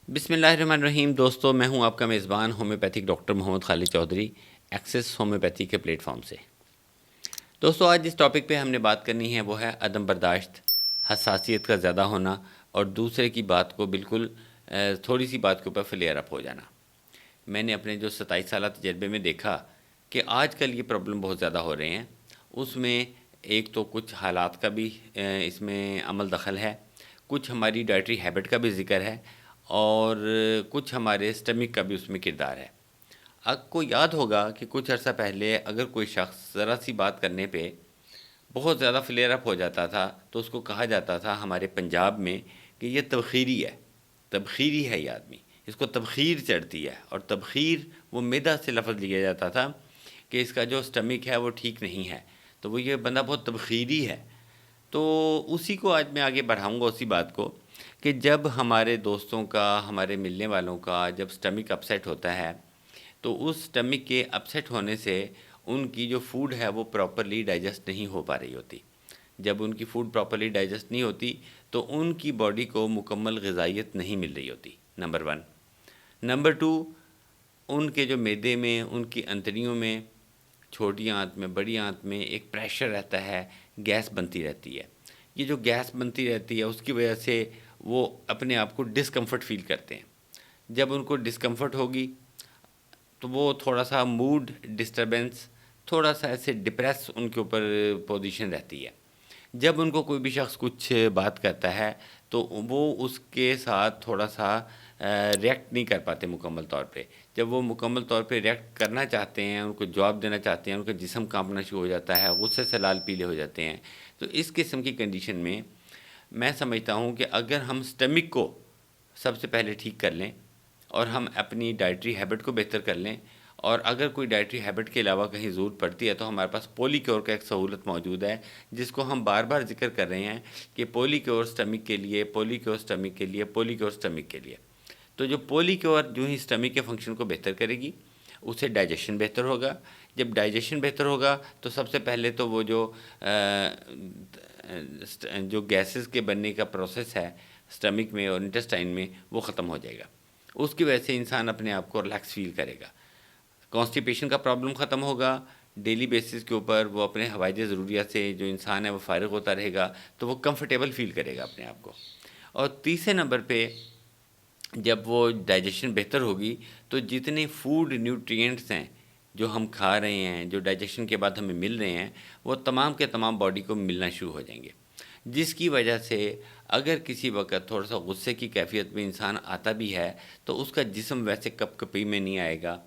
بسم اللہ الرحمن الرحیم دوستو، میں ہوں آپ کا میزبان ہومیوپیتھک ڈاکٹر محمد خالد چودھری، ایکسس ہومیوپیتھی کے پلیٹ فارم سے۔ دوستو، آج جس ٹاپک پہ ہم نے بات کرنی ہے وہ ہے عدم برداشت، حساسیت کا زیادہ ہونا اور دوسرے کی بات کو بالکل تھوڑی سی بات کے اوپر فلیئر اپ ہو جانا۔ میں نے اپنے جو 27 سالہ تجربے میں دیکھا کہ آج کل یہ پرابلم بہت زیادہ ہو رہے ہیں۔ اس میں ایک تو کچھ حالات کا بھی اس میں عمل دخل ہے، کچھ ہماری ڈائٹری ہیبٹ کا بھی ذکر ہے اور کچھ ہمارے اسٹمک کا بھی اس میں کردار ہے۔ آپ کو یاد ہوگا کہ کچھ عرصہ پہلے اگر کوئی شخص ذرا سی بات کرنے پہ بہت زیادہ فلیئر اپ ہو جاتا تھا تو اس کو کہا جاتا تھا ہمارے پنجاب میں کہ یہ تبخیری ہے، تبخیری ہے یہ آدمی، اس کو تبخیر چڑھتی ہے۔ اور تبخیر وہ معدہ سے لفظ لیا جاتا تھا کہ اس کا جو اسٹمک ہے وہ ٹھیک نہیں ہے، تو وہ یہ بندہ بہت تبخیری ہے۔ تو اسی کو آج میں آگے بڑھاؤں گا، اسی بات کو، کہ جب ہمارے دوستوں کا، ہمارے ملنے والوں کا جب اسٹمک اپسیٹ ہوتا ہے تو اس اسٹمک کے اپسیٹ ہونے سے ان کی جو فوڈ ہے وہ پراپرلی ڈائجسٹ نہیں ہو پا رہی ہوتی۔ جب ان کی فوڈ پراپرلی ڈائجسٹ نہیں ہوتی تو ان کی باڈی کو مکمل غذائیت نہیں مل رہی ہوتی، نمبر 1۔ نمبر 2، ان کے جو معدے میں، ان کی انتڑیوں میں، چھوٹی آنت میں، بڑی آنت میں ایک پریشر رہتا ہے، گیس بنتی رہتی ہے۔ یہ جو گیس بنتی رہتی ہے اس کی وجہ سے وہ اپنے آپ کو ڈسکمفرٹ فیل کرتے ہیں۔ جب ان کو ڈسکمفرٹ ہوگی تو وہ تھوڑا سا موڈ ڈسٹربنس، تھوڑا سا ایسے ڈپریس ان کے اوپر پوزیشن رہتی ہے۔ جب ان کو کوئی بھی شخص کچھ بات کرتا ہے تو وہ اس کے ساتھ تھوڑا سا ریئیکٹ نہیں کر پاتے مکمل طور پہ۔ جب وہ مکمل طور پہ ریئیکٹ کرنا چاہتے ہیں، ان کو جواب دینا چاہتے ہیں، ان کا جسم کانپنا شروع ہو جاتا ہے، غصے سے لال پیلے ہو جاتے ہیں۔ تو اس قسم کی کنڈیشن میں میں سمجھتا ہوں کہ اگر ہم اسٹمک کو سب سے پہلے ٹھیک کر لیں اور ہم اپنی ڈائٹری ہیبٹ کو بہتر کر لیں، اور اگر کوئی ڈائٹری ہیبٹ کے علاوہ کہیں ضرورت پڑتی ہے تو ہمارے پاس پولی کیور کا ایک سہولت موجود ہے، جس کو ہم بار بار ذکر کر رہے ہیں کہ پولی کیور اسٹمک کے لیے، پولی کیور اسٹمک کے لیے، پولی کیور اسٹمک کے لیے۔ تو جو پولی کیور جو ہی اسٹمک کے فنکشن کو بہتر کرے گی، اس سے ڈائجیشن بہتر ہوگا۔ جب ڈائجیشن بہتر ہوگا تو سب سے پہلے تو وہ جو گیسز کے بننے کا پروسیس ہے اسٹمک میں اور انٹسٹائن میں، وہ ختم ہو جائے گا۔ اس کی وجہ سے انسان اپنے آپ کو ریلیکس فیل کرے گا، کانسٹیپیشن کا پرابلم ختم ہوگا۔ ڈیلی بیسس کے اوپر وہ اپنے حوائج ضروریات سے جو انسان ہے وہ فارغ ہوتا رہے گا تو وہ کمفرٹیبل فیل کرے گا اپنے آپ کو۔ اور تیسرے نمبر پہ جب وہ ڈائجیشن بہتر ہوگی تو جتنے فوڈ نیوٹرینٹس ہیں جو ہم کھا رہے ہیں، جو ڈائجیشن کے بعد ہمیں مل رہے ہیں، وہ تمام کے تمام باڈی کو ملنا شروع ہو جائیں گے، جس کی وجہ سے اگر کسی وقت تھوڑا سا غصے کی کیفیت میں انسان آتا بھی ہے تو اس کا جسم ویسے کپ کپی میں نہیں آئے گا،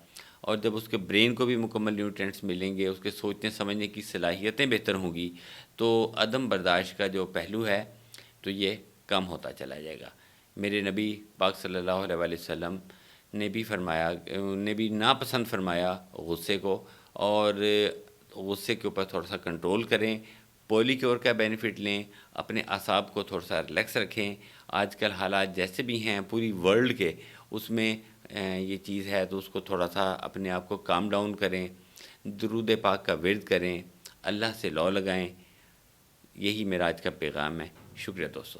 اور جب اس کے برین کو بھی مکمل نیوٹرینٹس ملیں گے، اس کے سوچنے سمجھنے کی صلاحیتیں بہتر ہوں گی، تو عدم برداشت کا جو پہلو ہے تو یہ کم ہوتا چلا جائے گا۔ میرے نبی پاک صلی اللہ علیہ وآلہ وسلم نے بھی فرمایا، نے بھی ناپسند فرمایا غصے کو، اور غصے کے اوپر تھوڑا سا کنٹرول کریں، پولی کیور کا بینیفٹ لیں، اپنے اعصاب کو تھوڑا سا ریلیکس رکھیں۔ آج کل حالات جیسے بھی ہیں پوری ورلڈ کے، اس میں یہ چیز ہے تو اس کو تھوڑا سا اپنے آپ کو کام ڈاؤن کریں، درود پاک کا ورد کریں، اللہ سے لو لگائیں۔ یہی میرا آج کا پیغام ہے۔ شکریہ دوستو۔